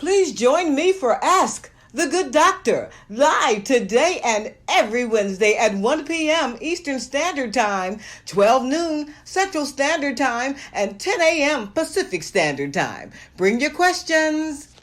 Please join me for Ask the Good Doctor, live today and every Wednesday at 1 p.m. Eastern Standard Time, 12 noon Central Standard Time, and 10 a.m. Pacific Standard Time. Bring your questions.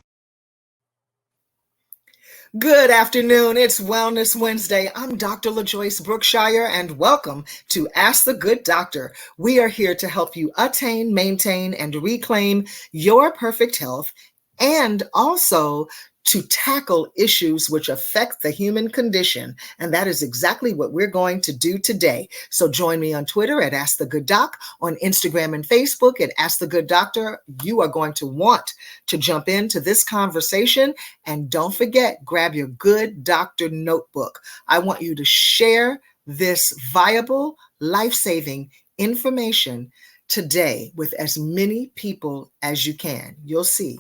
Good afternoon. It's Wellness Wednesday. I'm Dr. LaJoyce Brookshire, and welcome to Ask the Good Doctor. We are here to help you attain, maintain, and reclaim your perfect health, and also to tackle issues which affect the human condition. And that is exactly what we're going to do today. So join me on Twitter at Ask the Good Doc, on Instagram and Facebook at Ask the Good Doctor. You are going to want to jump into this conversation. And don't forget, grab your Good Doctor notebook. I want you to share this viable, life-saving information today with as many people as you can. You'll see.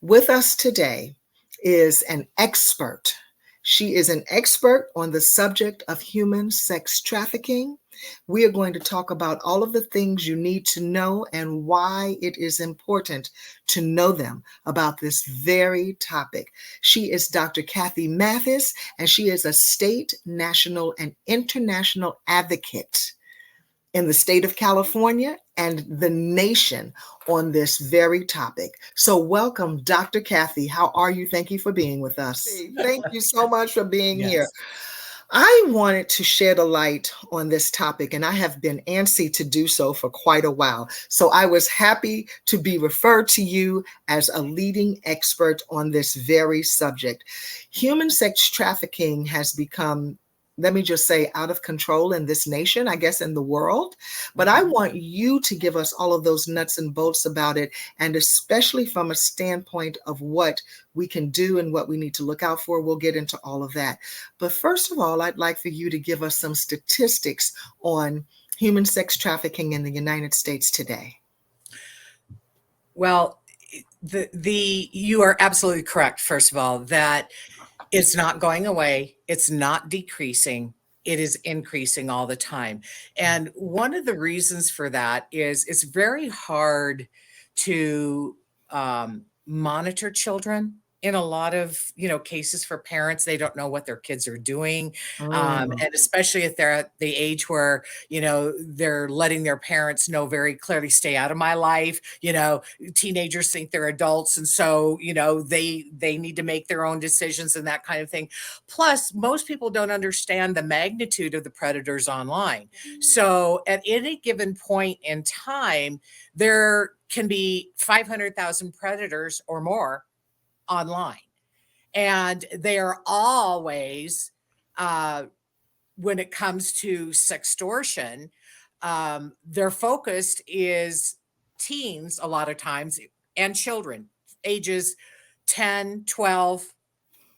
With us today is an expert. She is an expert on the subject of human sex trafficking. We are going to talk about all of the things you need to know and why it is important to know them about this very topic. She is Dr. Kathie Mathis, and she is a state, national, and international advocate in the state of California and the nation on this very topic. So welcome, Dr. Kathie. How are you? Thank you for being with us. Thank you so much for being here. I wanted to shed a light on this topic, and I have been antsy to do so for quite a while. So I was happy to be referred to you as a leading expert on this very subject. Human sex trafficking has become, let me just say, out of control in this nation, I guess in the world. But I want you to give us all of those nuts and bolts about it, and especially from a standpoint of what we can do and what we need to look out for. We'll get into all of that. But first of all, I'd like for you to give us some statistics on human sex trafficking in the United States today. Well, you are absolutely correct, first of all, that it's not going away. It's not decreasing. It is increasing all the time. And one of the reasons for that is it's very hard to monitor children. In a lot of cases for parents, they don't know what their kids are doing, and especially if they're at the age where they're letting their parents know very clearly, stay out of my life. Teenagers think they're adults, and so they need to make their own decisions and that kind of thing. Plus, most people don't understand the magnitude of the predators online. So at any given point in time, there can be 500,000 predators or more online, and they are always when it comes to sextortion, their focus is teens a lot of times, and children ages 10, 12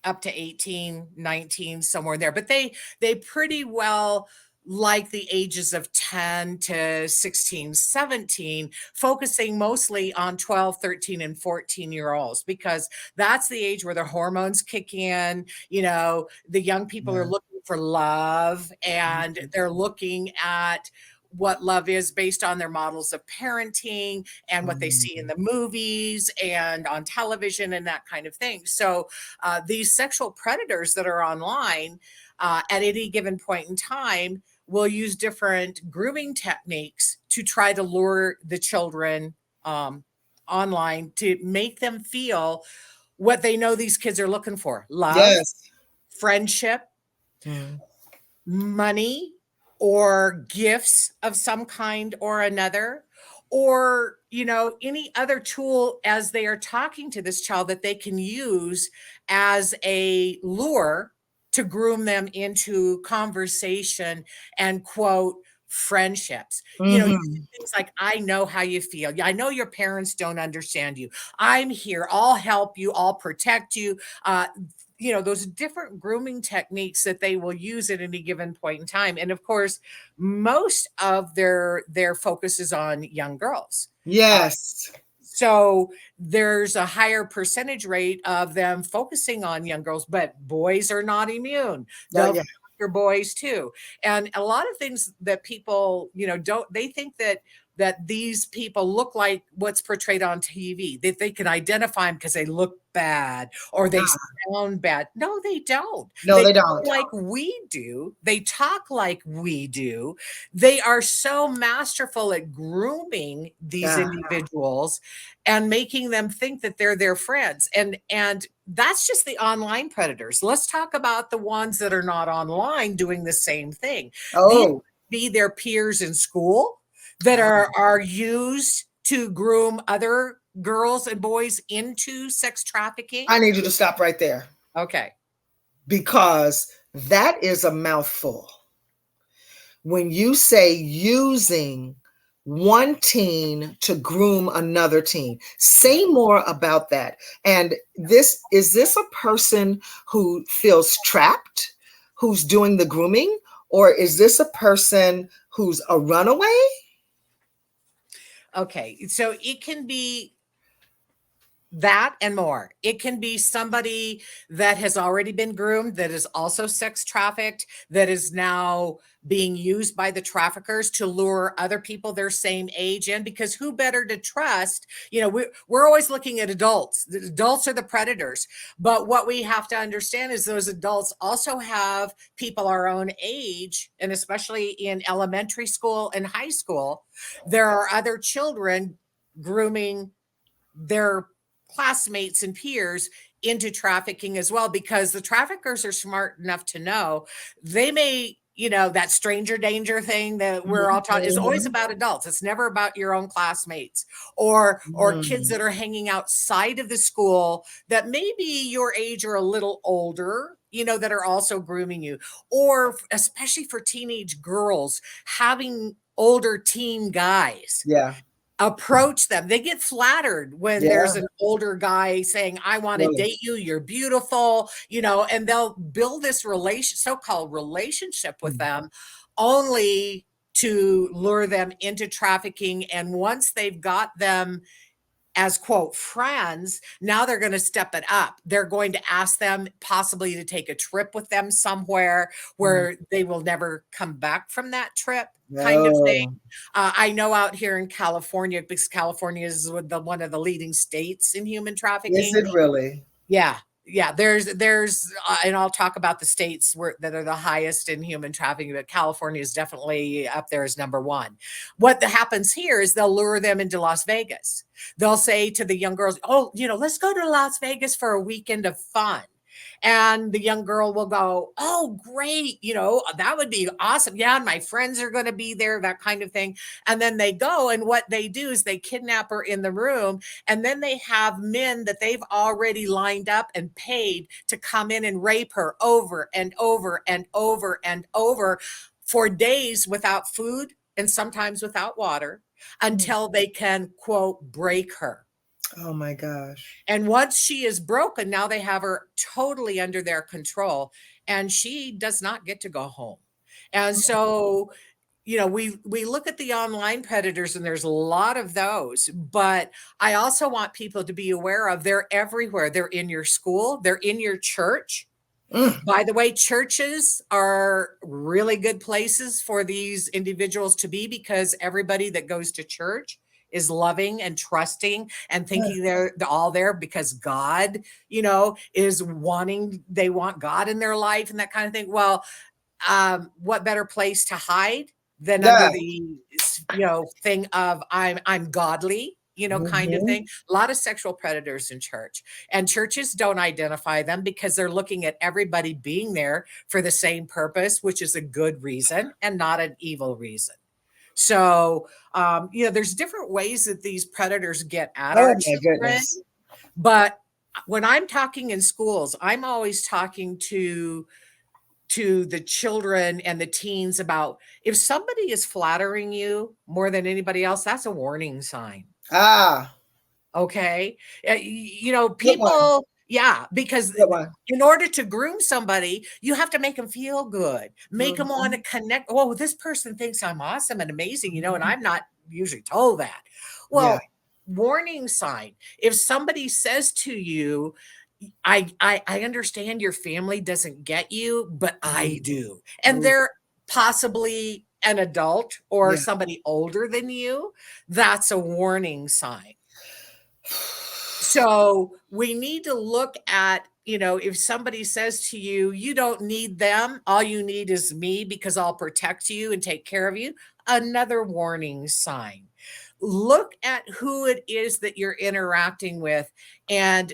up to 18, 19, somewhere in there. But they pretty well like the ages of 10 to 16, 17, focusing mostly on 12, 13, and 14-year-olds, because that's the age where their hormones kick in. The young people are looking for love, and they're looking at what love is based on their models of parenting and what they see in the movies and on television and that kind of thing. So these sexual predators that are online at any given point in time will use different grooming techniques to try to lure the children online to make them feel what they know these kids are looking for: love, friendship, money, or gifts of some kind or another, or any other tool as they are talking to this child that they can use as a lure to groom them into conversation and, quote, friendships. Things like, I know how you feel. I know your parents don't understand you. I'm here. I'll help you. I'll protect you. Those different grooming techniques that they will use at any given point in time. And of course, most of their focus is on young girls. Yes. So there's a higher percentage rate of them focusing on young girls, but boys are not immune. They'll trafficker boys too. And a lot of things that people, don't, they think that these people look like what's portrayed on TV, that they can identify them because they look bad or they sound bad. No, they don't. No, They they look don't. like we do. They talk like we do. They are so masterful at grooming these individuals and making them think that they're their friends. And that's just the online predators. Let's talk about the ones that are not online doing the same thing. These Oh, be their peers in school that are used to groom other girls and boys into sex trafficking. I need you to stop right there Okay. because that is a mouthful. When you say using one teen to groom another teen, say more about that. And is this a person who feels trapped, who's doing the grooming, or is this a person who's a runaway? Okay. So it can be that and more. It can be somebody that has already been groomed, that is also sex trafficked, that is now being used by the traffickers to lure other people their same age in, because who better to trust? We're always looking at adults. The adults are the predators. But what we have to understand is those adults also have people our own age, and especially in elementary school and high school, there are other children grooming their classmates and peers into trafficking as well, because the traffickers are smart enough to know they may, that stranger danger thing that we're all taught is always about adults. It's never about your own classmates or kids that are hanging outside of the school that maybe your age or a little older, that are also grooming you, or especially for teenage girls, having older teen guys Yeah. approach them. They get flattered when there's an older guy saying, I want to date you, you're beautiful, and they'll build this so-called relationship with them, only to lure them into trafficking. And once they've got them as quote friends, now they're going to step it up. They're going to ask them possibly to take a trip with them somewhere where they will never come back from that trip, kind of thing. I know out here in California, because California is one of the leading states in human trafficking. Is it really? Yeah. Yeah, there's, and I'll talk about the states that are the highest in human trafficking, but California is definitely up there as number one. What happens here is they'll lure them into Las Vegas. They'll say to the young girls, oh, let's go to Las Vegas for a weekend of fun. And the young girl will go, oh, great. That would be awesome. Yeah. And my friends are going to be there, that kind of thing. And then they go, and what they do is they kidnap her in the room. And then they have men that they've already lined up and paid to come in and rape her over and over and over and over for days without food and sometimes without water, until they can, quote, break her. Oh my gosh. And once she is broken, now they have her totally under their control, and she does not get to go home. And so, we look at the online predators, and there's a lot of those, but I also want people to be aware of, they're everywhere. They're in your school, they're in your church. By the way, churches are really good places for these individuals to be, because everybody that goes to church is loving and trusting and thinking they're all there because God, is they want God in their life and that kind of thing. Well, what better place to hide than under the, thing of I'm godly, kind of thing. A lot of sexual predators in church, and churches don't identify them because they're looking at everybody being there for the same purpose, which is a good reason and not an evil reason. So, there's different ways that these predators get at our children. Goodness. But when I'm talking in schools, I'm always talking to the children and the teens about, if somebody is flattering you more than anybody else, that's a warning sign. Okay. People, because in order to groom somebody, you have to make them feel good, make them want to connect. Oh, this person thinks I'm awesome and amazing, and I'm not usually told that. Well, warning sign. If somebody says to you, I understand your family doesn't get you, but I Mm, do. And mm, they're possibly an adult or yeah. somebody older than you. That's a warning sign. So we need to look at, if somebody says to you, you don't need them, all you need is me because I'll protect you and take care of you, another warning sign. Look at who it is that you're interacting with and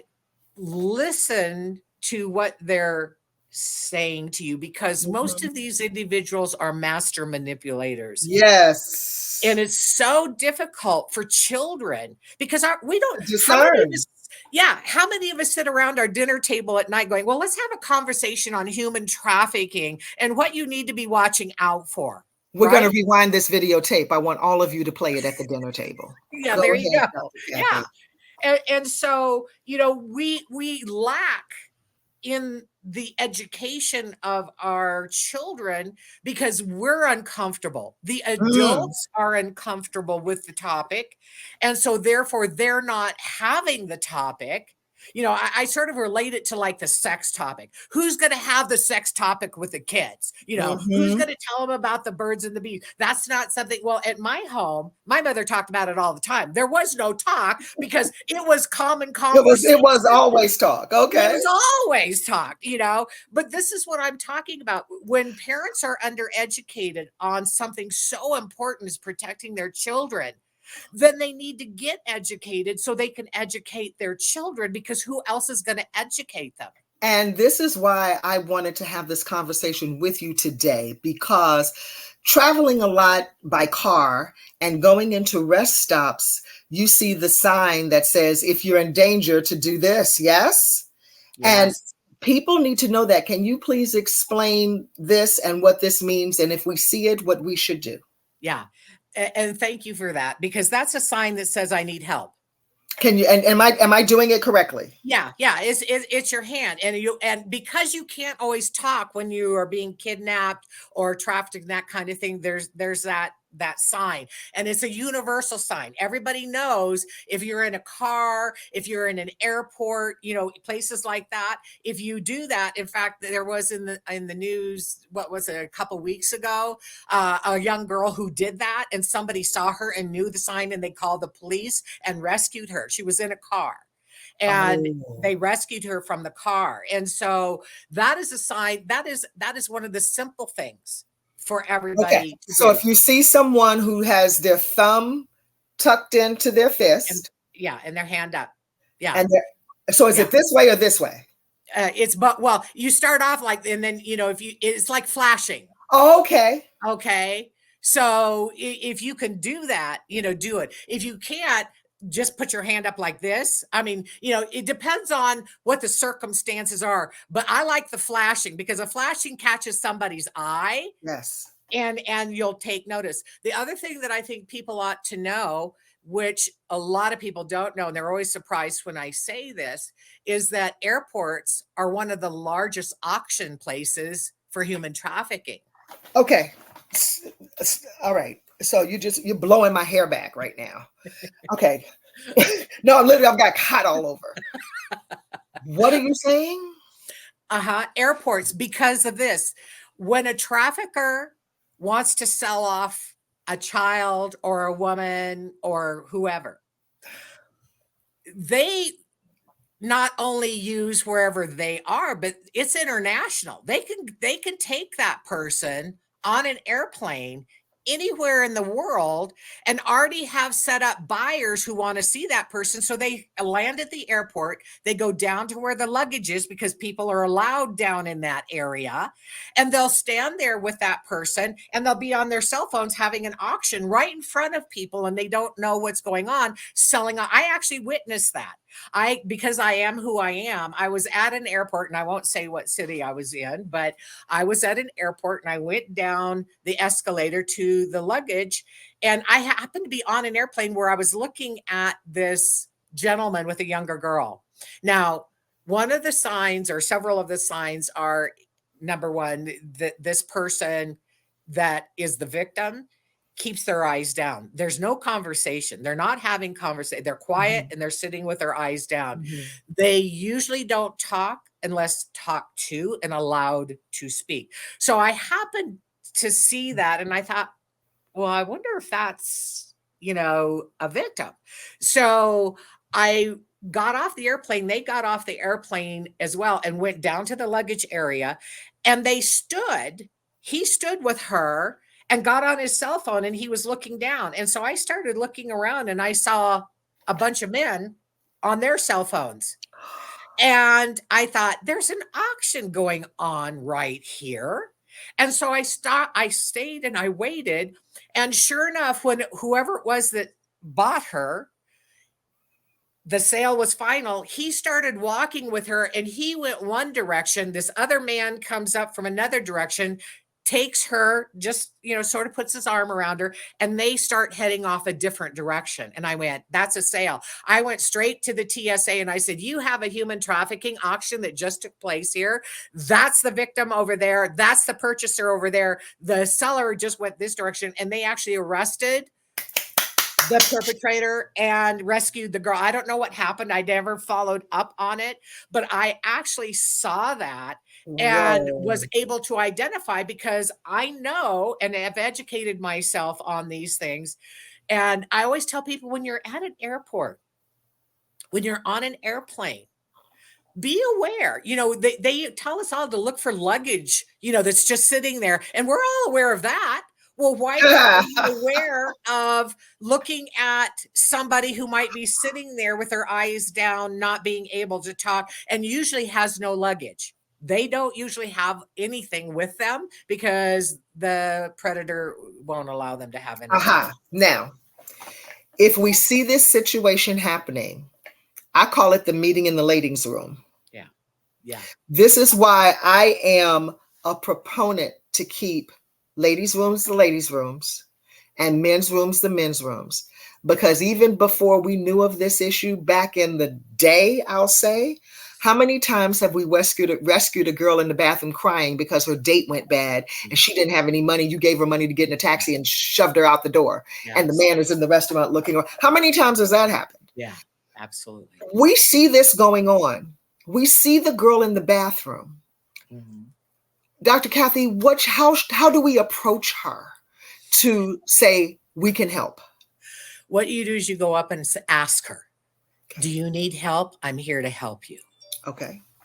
listen to what they're saying to you, because most Mhm. of these individuals are master manipulators. And Yes. it's so difficult for children because we don't, how many of Discern. us, yeah, how many of us sit around our dinner table at night going, well, let's have a conversation on human trafficking and what you need to be watching out for, We're going to right? rewind this videotape. I want all of you to play it at the dinner table. Yeah, Go there you ahead, go. Dr. Yeah. Kathie. And so, we lack in the education of our children because we're uncomfortable. The Mm, adults are uncomfortable with the topic. And so, therefore, they're not having the topic. I sort of relate it to like the sex topic. Who's going to have the sex topic with the kids? Who's mhm. going to tell them about the birds and the bees? That's not something. Well, at my home, my mother talked about it all the time. There was no talk because it was common It was conversation. always talk. It Okay. was always talk. But this is what I'm talking about. When parents are undereducated on something so important as protecting their children, then they need to get educated so they can educate their children, because who else is going to educate them? And this is why I wanted to have this conversation with you today, because traveling a lot by car and going into rest stops, you see the sign that says, if you're in danger, to do this. Yes. And Yes. people need to know that. Can you please explain this and what this means? And if we see it, what we should do? Yeah. And thank you for that, because that's a sign that says I need help. Can you, and am I doing it correctly? Yeah, yeah, it's your hand, and because you can't always talk when you are being kidnapped or trafficked, that kind of thing. There's that sign, and it's a universal sign. Everybody knows if you're in a car, if you're in an airport, places like that. If you do that, in fact, there was in the news, what was it, a couple weeks ago, a young girl who did that, and somebody saw her and knew the sign, and they called the police and rescued her. She was in a car and Oh, they rescued her from the car. And so that is a sign. That is one of the simple things for okay. everybody to So do. if you see someone who has their thumb tucked into their And fist, yeah, and their hand up. Yeah. and so is it Yeah. this way or this way? It's, but well, you start off like, and then, if it's like flashing. Oh, okay. Okay. So if you can do that, do it. If you can't, just put your hand up like this. I mean, it depends on what the circumstances are, but I like the flashing because a flashing catches somebody's eye Yes. and you'll take notice. The other thing that I think people ought to know, which a lot of people don't know, and they're always surprised when I say this, is that airports are one of the largest auction places for human trafficking. Okay. All right. So you're blowing my hair back right now. Okay. No, I've got hot all over. What are you saying? Uh-huh. Airports, because of this. When a trafficker wants to sell off a child or a woman or whoever, they not only use wherever they are, but it's international. They can take that person on an airplane anywhere in the world and already have set up buyers who want to see that person. So they land at the airport, they go down to where the luggage is because people are allowed down in that area, and they'll stand there with that person and they'll be on their cell phones having an auction right in front of people, and they don't know what's going on, selling. I actually witnessed that. Because I am who I am, I was at an airport, and I won't say what city I was in, but I was at an airport and I went down the escalator to the luggage, and I happened to be on an airplane where I was looking at this gentleman with a younger girl. Now, one of the signs or several of the signs are, number one, that this person that is the victim keeps their eyes down. There's no conversation. They're not having conversation. They're quiet and they're sitting with their eyes down. They usually don't talk unless talked to and allowed to speak. So I happened to see that and I thought, well, I wonder if that's, a victim. So I got off the airplane. They got off the airplane as well and went down to the luggage area, and he stood with her and got on his cell phone, and he was looking down. And so I started looking around and I saw a bunch of men on their cell phones. And I thought, there's an auction going on right here. And so I stayed and I waited. And sure enough, when whoever it was that bought her, the sale was final, he started walking with her and he went one direction. This other man comes up from another direction, takes her, just, sort of puts his arm around her, and they start heading off a different direction. And I went, that's a sale. I went straight to the TSA and I said, you have a human trafficking auction that just took place here. That's the victim over there. That's the purchaser over there. The seller just went this direction, and they actually arrested the perpetrator and rescued the girl. I don't know what happened. I never followed up on it, but I actually saw that and was able to identify, because I know and have educated myself on these things. And I always tell people, when you're at an airport, when you're on an airplane, be aware. They tell us all to look for luggage, that's just sitting there, and we're all aware of that. Well, why are you aware of looking at somebody who might be sitting there with their eyes down, not being able to talk, and usually has no luggage? They don't usually have anything with them because the predator won't allow them to have anything. Now, if we see this situation happening, I call it the meeting in the ladies' room. Yeah. This is why I am a proponent to keep ladies' rooms the ladies' rooms and men's rooms the men's rooms. Because even before we knew of this issue back in the day, I'll say, how many times have we rescued a girl in the bathroom crying because her date went bad and she didn't have any money? You gave her money to get in a taxi and shoved her out the door. Yes. And the man is in the restaurant looking. How many times has that happened? Yeah, absolutely. We see this going on. We see the girl in the bathroom. Mm-hmm. Dr. Kathie, how do we approach her to say we can help? What you do is you go up and ask her, do you need help? I'm here to help you.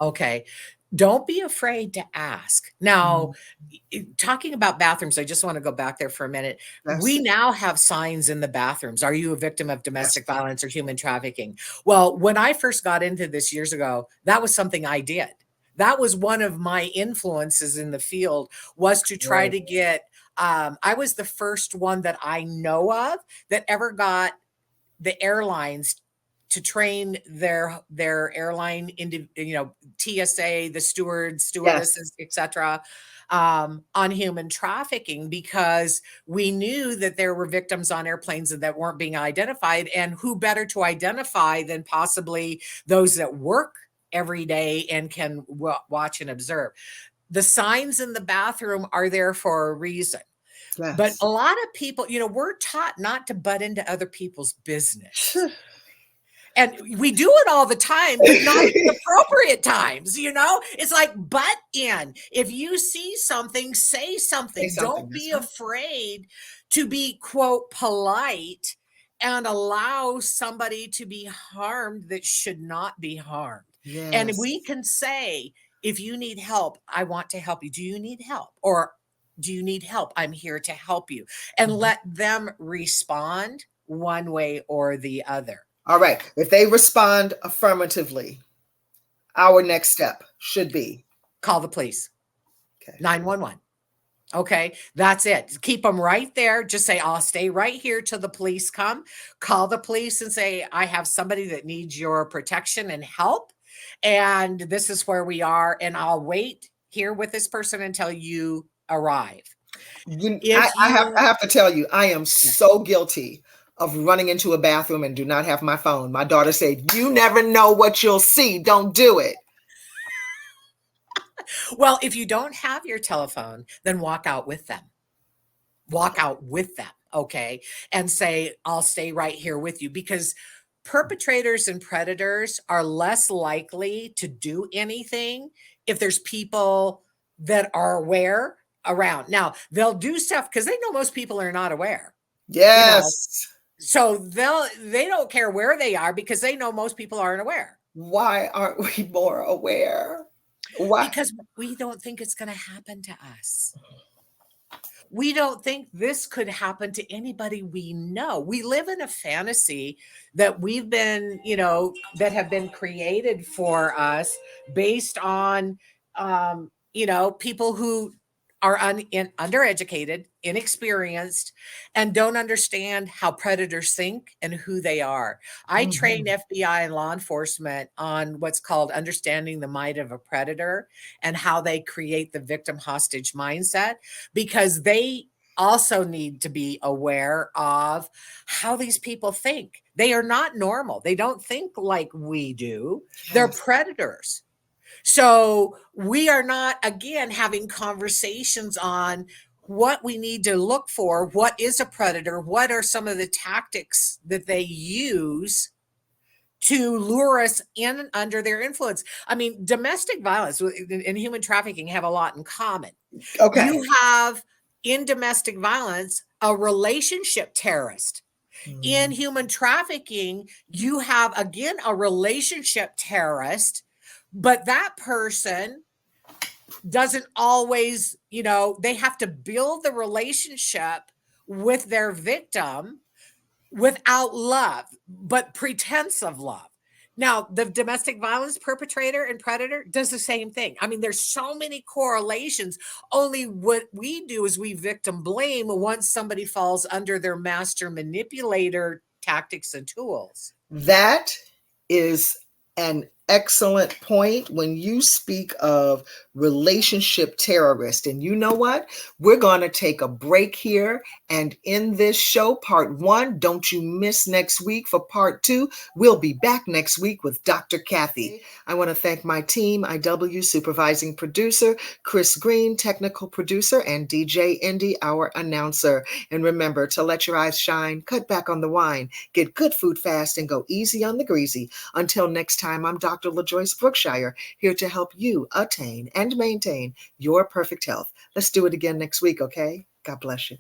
Okay. Don't be afraid to ask. Now, talking about bathrooms, I just want to go back there for a minute. Yes. We now have signs in the bathrooms. Are you a victim of domestic violence or human trafficking? Well, when I first got into this years ago, that was something I did. That was one of my influences in the field, was to try to get, I was the first one that I know of that ever got the airlines to train their airline into, TSA, the stewardesses, etc., on human trafficking, because we knew that there were victims on airplanes that weren't being identified, and who better to identify than possibly those that work every day and can watch and observe. The signs in the bathroom are there for a reason. Yes. But a lot of people, we're taught not to butt into other people's business. And we do it all the time, but not at the appropriate times, It's like, butt in. If you see something, say something. Don't be afraid to be, quote, polite and allow somebody to be harmed that should not be harmed. Yes. And we can say, if you need help, I want to help you. Do you need help? Or do you need help? I'm here to help you. And let them respond one way or the other. All right. If they respond affirmatively, our next step should be call the police. Okay. 911. Okay. That's it. Keep them right there. Just say, I'll stay right here till the police come. Call the police and say, I have somebody that needs your protection and help. And this is where we are. And I'll wait here with this person until you arrive. I have to tell you, I am so guilty of running into a bathroom and do not have my phone. My daughter said, you never know what you'll see. Don't do it. Well, if you don't have your telephone, then walk out with them. Walk out with them. okay, and say, I'll stay right here with you, because perpetrators and predators are less likely to do anything if there's people that are aware around. Now, they'll do stuff because they know most people are not aware, you know. Yes. So they don't care where they are because they know most people aren't aware. Why aren't we more aware? Why? Because we don't think it's going to happen to us. We don't think this could happen to anybody we know. We live in a fantasy that we've been, that have been created for us based on, people who are undereducated, inexperienced, and don't understand how predators think and who they are. I train FBI and law enforcement on what's called understanding the mind of a predator and how they create the victim hostage mindset, because they also need to be aware of how these people think. They are not normal. They don't think like we do. They're Yes. predators. So we are not, again, having conversations on what we need to look for. What is a predator? What are some of the tactics that they use to lure us in and under their influence? I mean, domestic violence and human trafficking have a lot in common. Okay. You have, in domestic violence, a relationship terrorist. In human trafficking, you have, again, a relationship terrorist, but that person doesn't always, they have to build the relationship with their victim without love, but pretense of love. Now, the domestic violence perpetrator and predator does the same thing. I mean, there's so many correlations. Only what we do is we victim blame once somebody falls under their master manipulator tactics and tools. That is an excellent point when you speak of relationship terrorist. And you know what? We're going to take a break here. And in this show, part 1, don't you miss next week for part 2. We'll be back next week with Dr. Kathie. I want to thank my team, IW supervising producer, Chris Green, technical producer, and DJ Indy, our announcer. And remember to let your eyes shine, cut back on the wine, get good food fast, and go easy on the greasy. Until next time, I'm Dr. LaJoyce Brookshire, here to help you attain and maintain your perfect health. Let's do it again next week, okay? God bless you.